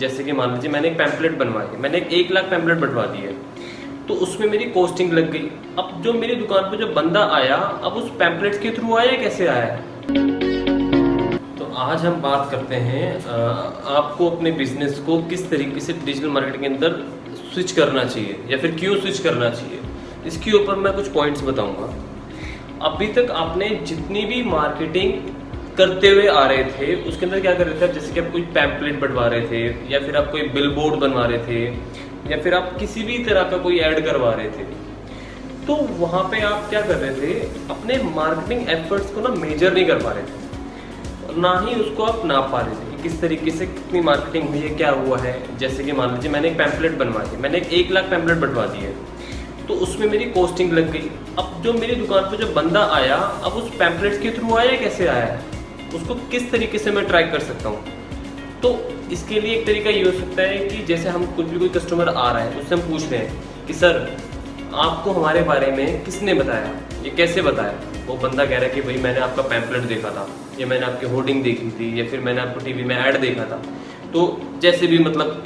जैसे कि मान लीजिए मैंने एक पैम्पलेट बनवाई, मैंने 1 लाख पैम्पलेट बंटवा दी है, तो उसमें मेरी कॉस्टिंग लग गई। अब जो मेरी दुकान पर जो बंदा आया, अब उस पैम्पलेट के थ्रू आया, कैसे आया? तो आज हम बात करते हैं आपको अपने बिजनेस को किस तरीके से डिजिटल मार्केटिंग के अंदर स्विच करना चाहिए या फिर क्यों स्विच करना चाहिए, इसके ऊपर मैं कुछ पॉइंट्स बताऊंगा। अभी तक आपने जितनी भी मार्केटिंग करते हुए आ रहे थे उसके अंदर क्या कर रहे थे आप, जैसे कि आप कोई पैम्पलेट बंटवा रहे थे या फिर आप कोई बिलबोर्ड बनवा रहे थे या फिर आप किसी भी तरह का कोई ऐड करवा रहे थे, तो वहाँ पे आप क्या कर रहे थे, अपने मार्केटिंग एफर्ट्स को ना मेजर नहीं कर पा रहे थे, ना ही उसको आप नाप पा रहे थे कि किस तरीके से कितनी मार्केटिंग हुई है, क्या हुआ है। जैसे कि मान लीजिए मैंने एक पैम्पलेट बनवाई है, मैंने 1 लाख पैम्पलेट बंटवा दी है, तो उसमें मेरी कॉस्टिंग लग गई। अब जो मेरी दुकान पर जो बंदा आया, अब उस पैम्पलेट के थ्रू आया, कैसे आया, उसको किस तरीके से मैं ट्रैक कर सकता हूँ। तो इसके लिए एक तरीका ये हो सकता है कि जैसे हम कुछ भी कोई कस्टमर आ रहा है उससे हम पूछ रहे हैं कि सर आपको हमारे बारे में किसने बताया, ये कैसे बताया। वो बंदा कह रहा है कि भाई मैंने आपका पैम्पलेट देखा था, या मैंने आपकी होर्डिंग देखी थी, या फिर मैंने आपको टीवी में ऐड देखा था। तो जैसे भी मतलब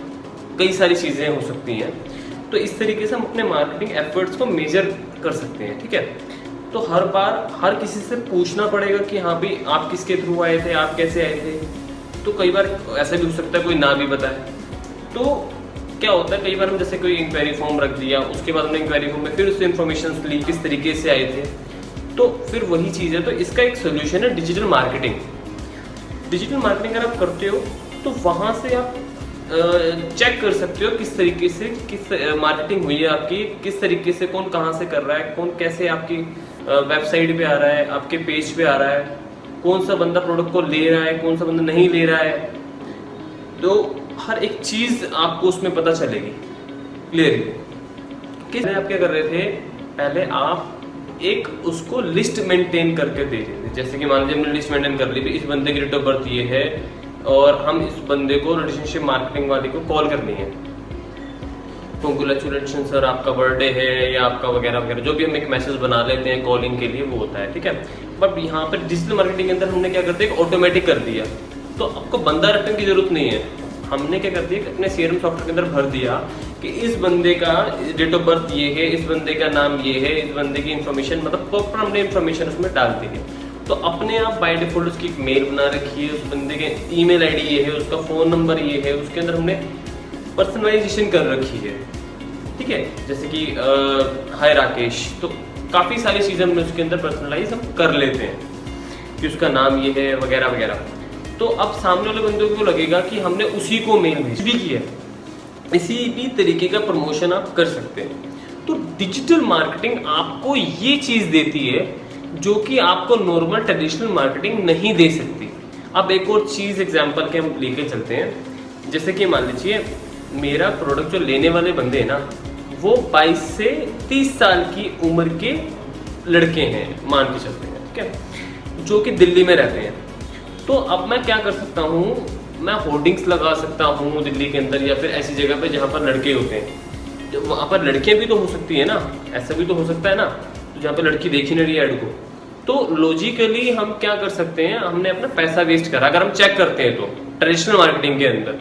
कई सारी चीज़ें हो सकती हैं। तो इस तरीके से हम अपने मार्केटिंग एफर्ट्स को मेजर कर सकते हैं, ठीक है। तो हर बार हर किसी से पूछना पड़ेगा कि हाँ भाई आप किसके थ्रू आए थे, आप कैसे आए थे। तो कई बार ऐसा भी हो सकता है कोई ना भी बताए। तो क्या होता है, कई बार हम जैसे कोई इंक्वायरी फॉर्म रख दिया, उसके बाद हमने इंक्वायरी फॉर्म में फिर उससे इन्फॉर्मेशन ली किस तरीके से आए थे, तो फिर वही चीज़ है। तो इसका एक सोल्यूशन है डिजिटल मार्केटिंग। डिजिटल मार्केटिंग अगर आप करते हो तो वहाँ से आप चेक कर सकते हो किस तरीके से किस मार्केटिंग हुई है आपकी, किस तरीके से कौन कहाँ से कर रहा है, कौन कैसे आपकी वेबसाइट पे आ रहा है, आपके पेज पे आ रहा है, कौन सा बंदा प्रोडक्ट को ले रहा है, कौन सा बंदा नहीं ले रहा है। तो हर एक चीज़ आपको उसमें पता चलेगी क्लियरली। कि आप क्या कर रहे थे, पहले आप एक उसको लिस्ट मेंटेन करके दे रहे थे। जैसे कि मान लीजिए हमने लिस्ट मेंटेन कर ली, इस बंदे की डेट ऑफ बर्थ ये है और हम इस बंदे को रिलेशनशिप मार्केटिंग वाले को कॉल करनी है, कांग्रेचुलेशन सर आपका बर्थडे है या आपका वगैरह वगैरह, जो भी हम एक मैसेज बना लेते हैं कॉलिंग के लिए वो होता है, ठीक है। बट यहाँ पर डिजिटल मार्केटिंग के अंदर हमने क्या कर दिया, ऑटोमेटिक कर दिया। तो आपको बंदा रखने की जरूरत नहीं है। हमने क्या कर दिया, अपने सीआरएम सॉफ्टवेयर के अंदर भर दिया कि इस बंदे का डेट ऑफ बर्थ ये है, इस बंदे का नाम ये है, इस बंदे की इन्फॉर्मेशन मतलब प्रॉपर हमने इन्फॉर्मेशन उसमें डाल दी है। तो अपने आप बाय डिफॉल्ट उसकी एक मेल बना रखी है, उस बंदे के ईमेल आईडी ये है, उसका फ़ोन नंबर ये है, उसके अंदर हमने पर्सनलाइजेशन कर रखी है, ठीक है। जैसे कि हाय राकेश, तो काफ़ी सारी चीज़ें हमने उसके अंदर पर्सनलाइज हम कर लेते हैं कि उसका नाम ये है वगैरह वगैरह। तो अब सामने वाले बंदे को लगेगा कि हमने उसी को मेल भेज भी किया। इसी भी तरीके का प्रमोशन आप कर सकते हैं। तो डिजिटल मार्केटिंग आपको ये चीज़ देती है जो कि आपको नॉर्मल ट्रेडिशनल मार्केटिंग नहीं दे सकती। अब एक और चीज़ एग्जांपल के हम लेके चलते हैं। जैसे कि मान लीजिए मेरा प्रोडक्ट जो लेने वाले बंदे हैं ना, वो 22 से 30 साल की उम्र के लड़के हैं, मान के चलते हैं, ठीक है, जो कि दिल्ली में रहते हैं। तो अब मैं क्या कर सकता हूँ, मैं होर्डिंग्स लगा सकता हूँ दिल्ली के अंदर या फिर ऐसी जगह पे जहाँ पर लड़के होते हैं। तो वहाँ पर लड़कियाँ भी तो हो सकती है ना, ऐसा भी तो हो सकता है ना, तो जहाँ पे लड़की देखी नहीं रही ऐड को। तो लॉजिकली हम क्या कर सकते हैं, हमने अपना पैसा वेस्ट करा। अगर हम चेक करते हैं तो ट्रेडिशनल मार्केटिंग के अंदर,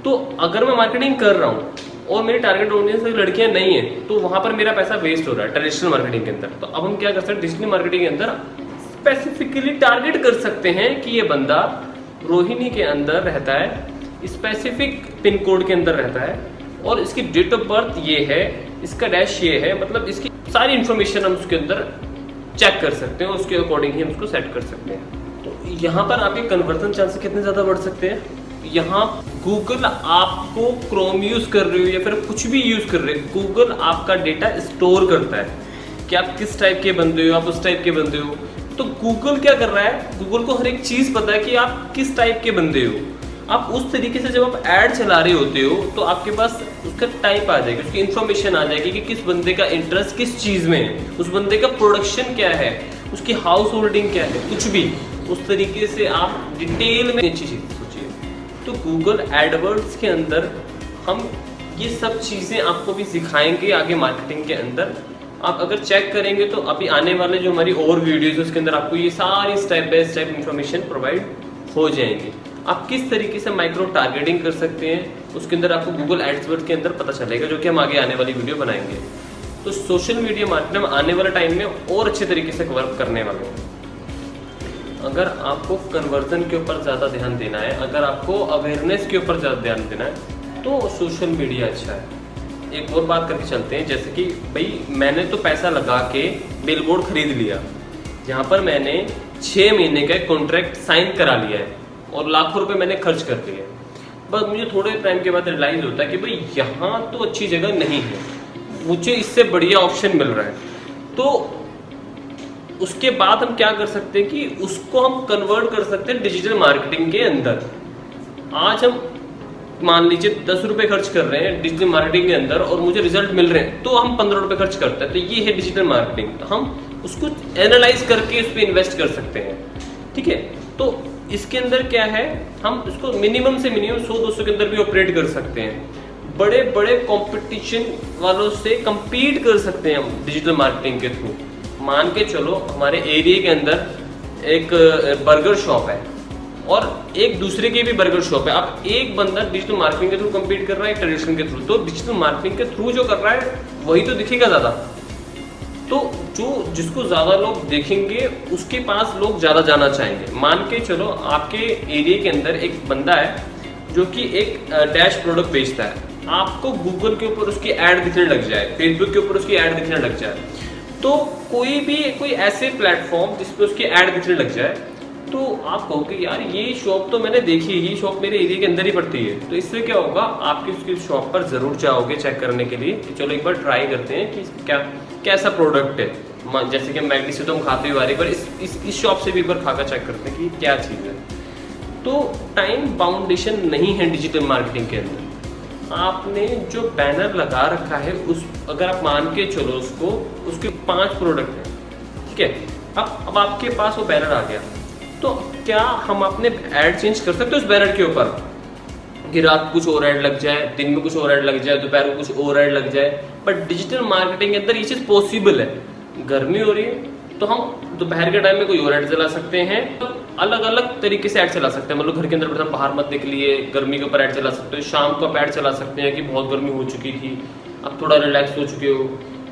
तो अगर मैं मार्केटिंग कर रहा हूँ और मेरी टारगेट ऑडियंस लड़कियाँ नहीं है, तो वहाँ पर मेरा पैसा वेस्ट हो रहा है ट्रेडिशनल मार्केटिंग के अंदर। तो अब हम क्या कर सकते हैं, डिजिटल मार्केटिंग के अंदर स्पेसिफिकली टारगेट कर सकते हैं कि ये बंदा रोहिणी के अंदर रहता है, स्पेसिफिक पिन कोड के अंदर रहता है, और इसकी डेट ऑफ बर्थ ये है, इसका डैश ये है, मतलब इसकी सारी इन्फॉर्मेशन हम उसके अंदर चेक कर सकते हैं, उसके अकॉर्डिंग ही हम उसको सेट कर सकते हैं। तो यहाँ पर आपके कन्वर्जन चांसेस कितने ज़्यादा बढ़ सकते हैं। यहाँ गूगल आपको क्रोम यूज़ कर रहे हो या फिर कुछ भी यूज़ कर रहे हो, गूगल आपका डेटा स्टोर करता है कि आप किस टाइप के बंदे हो, आप उस टाइप के बंदे हो। तो गूगल क्या कर रहा है, गूगल को हर एक चीज़ पता है कि आप किस टाइप के बंदे हो। आप उस तरीके से जब आप ऐड चला रहे होते हो तो आपके पास उसका टाइप आ जाएगी, उसकी इन्फॉर्मेशन आ जाएगी कि किस बंदे का इंटरेस्ट किस चीज़ में है, उस बंदे का प्रोडक्शन क्या है, उसकी हाउस होल्डिंग क्या है, कुछ भी उस तरीके से आप डिटेल में अच्छी चीज़ सोचिए। तो गूगल एडवर्ड्स के अंदर हम ये सब चीज़ें आपको भी सिखाएंगे आगे मार्केटिंग के अंदर। आप अगर चेक करेंगे तो अभी आने वाले जो हमारी और वीडियोज़ उसके अंदर आपको ये सारी step by step information provide हो जाएंगी। आप किस तरीके से माइक्रो टारगेटिंग कर सकते हैं, उसके अंदर आपको गूगल एडवर्ड्स के अंदर पता चलेगा, जो कि हम आगे आने वाली वीडियो बनाएंगे। तो सोशल मीडिया मार्केटिंग हम आने वाले टाइम में और अच्छे तरीके से कवर करने वाले हैं। अगर आपको कन्वर्जन के ऊपर ज़्यादा ध्यान देना है, अगर आपको अवेयरनेस के ऊपर ज़्यादा ध्यान देना है, तो सोशल मीडिया अच्छा है। एक और बात करके चलते हैं, जैसे कि भाई मैंने तो पैसा लगा के बिलबोर्ड खरीद लिया, जहाँ पर मैंने 6 महीने का कॉन्ट्रैक्ट साइन करा लिया है और लाखों रुपए मैंने खर्च कर दिए। बस मुझे थोड़े टाइम के बाद रियलाइज होता है कि भाई यहाँ तो अच्छी जगह नहीं है, मुझे इससे बढ़िया ऑप्शन मिल रहा है। तो उसके बाद हम क्या कर सकते हैं कि उसको हम कन्वर्ट कर सकते हैं डिजिटल मार्केटिंग के अंदर। आज हम मान लीजिए 10 रुपए खर्च कर रहे हैं डिजिटल मार्केटिंग के अंदर और मुझे रिजल्ट मिल रहे हैं, तो हम 15 रुपए खर्च करते हैं। तो ये है डिजिटल मार्केटिंग। तो हम उसको एनालाइज करके उस पर इन्वेस्ट कर सकते हैं, ठीक है। तो इसके अंदर क्या है, हम इसको मिनिमम से मिनिमम 100-200 के अंदर भी ऑपरेट कर सकते हैं। बड़े बड़े कंपटीशन वालों से compete कर सकते हैं हम डिजिटल मार्केटिंग के थ्रू। मान के चलो हमारे एरिया के अंदर एक बर्गर शॉप है और एक दूसरे के भी बर्गर शॉप है। अब एक बंदा डिजिटल मार्केटिंग के थ्रू compete कर रहा है, एक ट्रेडिशनल के थ्रू। तो डिजिटल मार्केटिंग के थ्रू जो कर रहा है वही तो दिखेगा ज़्यादा। तो जो जिसको ज़्यादा लोग देखेंगे उसके पास लोग ज़्यादा जाना चाहेंगे। मान के चलो आपके एरिया के अंदर एक बंदा है जो कि एक डैश प्रोडक्ट बेचता है, आपको गूगल के ऊपर उसकी ऐड दिखने लग जाए, फेसबुक के ऊपर उसकी ऐड दिखने लग जाए, तो कोई ऐसे प्लेटफॉर्म जिस पे उसकी ऐड दिखने लग जाए, तो आप कहोगे यार ये शॉप तो मैंने देखी है, ये शॉप मेरे एरिया के अंदर ही पड़ती है। तो इससे क्या होगा, आपकी उसकी शॉप पर ज़रूर जाओगे चेक करने के लिए कि चलो एक बार ट्राई करते हैं कि कैसा प्रोडक्ट है। जैसे कि मैगडी से तो हम खाते हुए आ रहे, पर इस शॉप से भी एक बार खाकर चेक करते हैं कि क्या चीज़ है। तो टाइम बाउंडेशन नहीं है डिजिटल मार्केटिंग के अंदर। आपने जो बैनर लगा रखा है उस अगर आप मान के चलो उसके 5 प्रोडक्ट हैं, ठीक है। अब आपके पास वो बैनर आ गया, तो क्या हम अपने ऐड चेंज कर सकते हैं उस बैनर के ऊपर कि रात कुछ और ऐड लग जाए, दिन में कुछ और ऐड लग जाए, दोपहर को कुछ और ऐड लग जाए। पर डिजिटल मार्केटिंग के अंदर ये चीज़ पॉसिबल है। गर्मी हो रही है तो हम दोपहर के टाइम में कोई और ऐड चला सकते हैं, अलग अलग तरीके से ऐड चला सकते हैं। मतलब घर के अंदर बैठे बाहर मत निकलिए, गर्मी के ऊपर ऐड चला सकते हो। शाम को आप ऐड चला सकते हैं कि बहुत गर्मी हो चुकी थी, अब थोड़ा रिलैक्स हो चुके हो।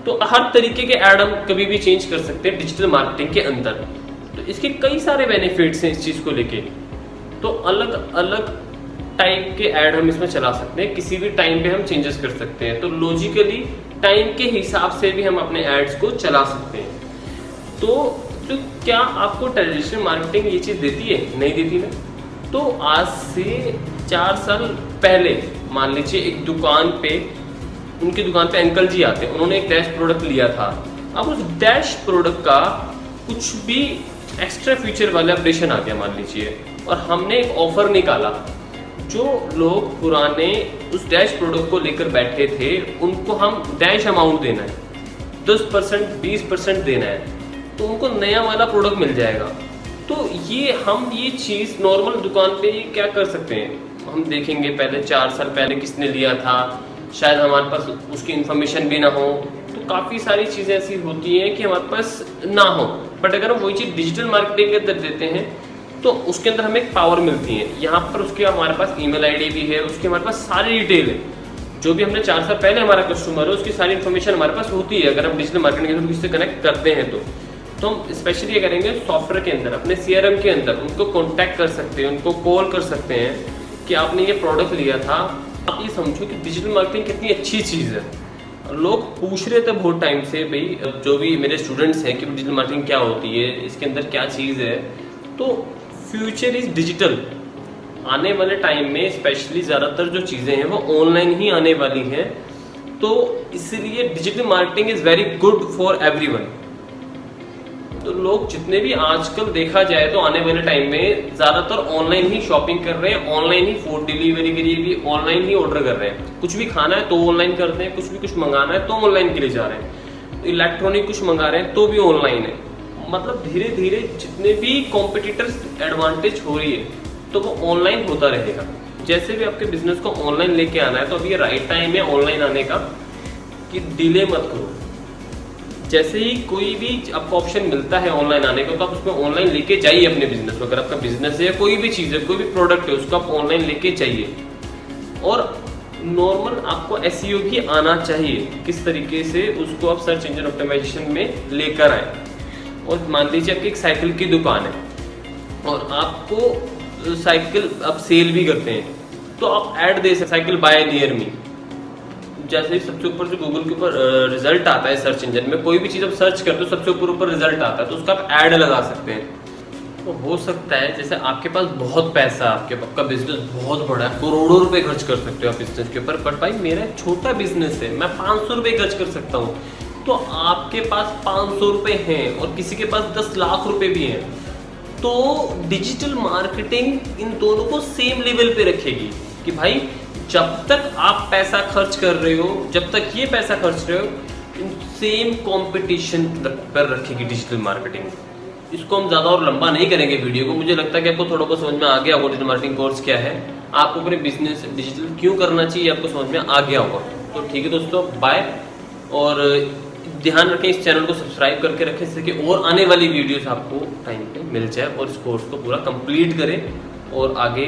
तो हर तरीके के ऐड हम कभी भी चेंज कर सकते हैं डिजिटल मार्केटिंग के अंदर। तो इसके कई सारे बेनिफिट्स हैं इस चीज़ को लेके। तो अलग अलग टाइप के ऐड हम इसमें चला सकते हैं, किसी भी टाइम पे हम चेंजेस कर सकते हैं। तो लॉजिकली टाइम के हिसाब से भी हम अपने एड्स को चला सकते हैं। तो क्या आपको ट्रेडिशनल मार्केटिंग ये चीज़ देती है? नहीं देती ना। तो आज से 4 साल पहले मान लीजिए एक दुकान पे, उनकी दुकान पे अंकल जी आते हैं, उन्होंने एक डैश प्रोडक्ट लिया था। अब उस डैश प्रोडक्ट का कुछ भी एक्स्ट्रा फीचर वाला ऑपरेशन आ गया मान लीजिए, और हमने एक ऑफर निकाला। जो लोग पुराने उस डैश प्रोडक्ट को लेकर बैठे थे उनको हम डैश अमाउंट देना है, 10% 20% देना है, तो उनको नया वाला प्रोडक्ट मिल जाएगा। तो ये चीज़ नॉर्मल दुकान पे क्या कर सकते हैं, हम देखेंगे पहले 4 साल पहले किसने लिया था, शायद हमारे पास उसकी इन्फॉर्मेशन भी ना हो। तो काफ़ी सारी चीज़ें ऐसी होती हैं कि हमारे पास ना हो। बट अगर हम वही चीज़ डिजिटल मार्केटिंग के अंदर देते हैं तो उसके अंदर हमें एक पावर मिलती है। यहाँ पर उसके हमारे पास ईमेल आईडी भी है, उसके हमारे पास सारी डिटेल है। जो भी हमने 4 साल पहले हमारा कस्टमर है उसकी सारी इन्फॉर्मेशन हमारे पास होती है। अगर हम डिजिटल मार्केटिंग के थ्रू किसी से कनेक्ट करते हैं तो हम स्पेशली ये करेंगे सॉफ्टवेयर के अंदर, अपने CRM के अंदर उनको कॉन्टैक्ट कर सकते हैं, उनको कॉल कर सकते हैं कि आपने ये प्रोडक्ट लिया था। आप ये समझो कि डिजिटल मार्केटिंग कितनी अच्छी चीज़ है। लोग पूछ रहे थे बहुत टाइम से, भाई जो भी मेरे स्टूडेंट्स हैं कि डिजिटल मार्केटिंग क्या होती है, इसके अंदर क्या चीज़ है। तो फ्यूचर इज डिजिटल। आने वाले टाइम में स्पेशली ज़्यादातर जो चीज़ें हैं वो ऑनलाइन ही आने वाली हैं। तो इसलिए digital marketing is very good for everyone. तो लोग जितने भी आजकल देखा जाए तो आने वाले टाइम में ज़्यादातर ऑनलाइन ही शॉपिंग कर रहे हैं, ऑनलाइन ही फूड डिलीवरी के लिए भी ऑनलाइन ही ऑर्डर कर रहे हैं। कुछ भी खाना है तो ऑनलाइन करते हैं, कुछ मंगाना है तो ऑनलाइन के लिए जा रहे हैं, इलेक्ट्रॉनिक कुछ मंगा रहे हैं तो भी ऑनलाइन है। मतलब धीरे धीरे जितने भी कॉम्पिटिटर्स एडवांटेज हो रही है तो वो ऑनलाइन होता रहेगा। जैसे भी आपके बिजनेस को ऑनलाइन लेके आना है तो अभी ये राइट टाइम है ऑनलाइन आने का, कि डिले मत करो। जैसे ही कोई भी आपको ऑप्शन मिलता है ऑनलाइन आने का, तो आप उसमें ऑनलाइन लेके जाइए अपने बिजनेस को। अगर आपका बिजनेस है या कोई भी चीज़ है, कोई भी प्रोडक्ट है, उसको आप ऑनलाइन लेके जाइए। और नॉर्मल आपको एसईओ भी आना चाहिए, किस तरीके से उसको आप सर्च इंजन ऑप्टिमाइजेशन में लेकर आए। और मान लीजिए आपकी एक साइकिल की दुकान है और आपको साइकिल आप सेल भी करते हैं, तो आप ऐड दे सकते, साइकिल बाय नियर मी। जैसे ही सबसे ऊपर जो गूगल के ऊपर रिजल्ट आता है सर्च इंजन में, कोई भी चीज़ आप सर्च करते हो सबसे ऊपर रिजल्ट आता है, तो उसका आप ऐड लगा सकते हैं। तो हो सकता है जैसे आपके पास बहुत पैसा, आपका बिजनेस बहुत बड़ा है, करोड़ों रुपए खर्च कर सकते हो आप बिजनेस के ऊपर, बट भाई मेरा एक छोटा बिजनेस है, मैं 500 रुपये खर्च कर सकता हूँ। तो आपके पास 500 रुपये हैं और किसी के पास 10 लाख रुपए भी हैं, तो डिजिटल मार्केटिंग इन दोनों को सेम लेवल पे रखेगी कि भाई जब तक आप पैसा खर्च कर रहे हो, जब तक ये पैसा खर्च रहे हो, सेम कंपटीशन पर रखेगी डिजिटल मार्केटिंग। इसको हम ज़्यादा और लंबा नहीं करेंगे वीडियो को। मुझे लगता है कि आपको थोड़ा बहुत समझ में आ गया होगा डिजिटल मार्केटिंग कोर्स क्या है, आपको अपने बिजनेस डिजिटल क्यों करना चाहिए आपको समझ में आ गया होगा। तो ठीक है दोस्तों, बाय। और ध्यान रखें इस चैनल को सब्सक्राइब करके रखें, जिससे कि और आने वाली वीडियोस आपको टाइम पे मिल जाए, और इस कोर्स को पूरा कंप्लीट करें और आगे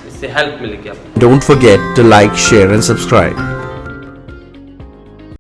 इससे हेल्प मिलेगी आपको। Don't forget to like, share and subscribe.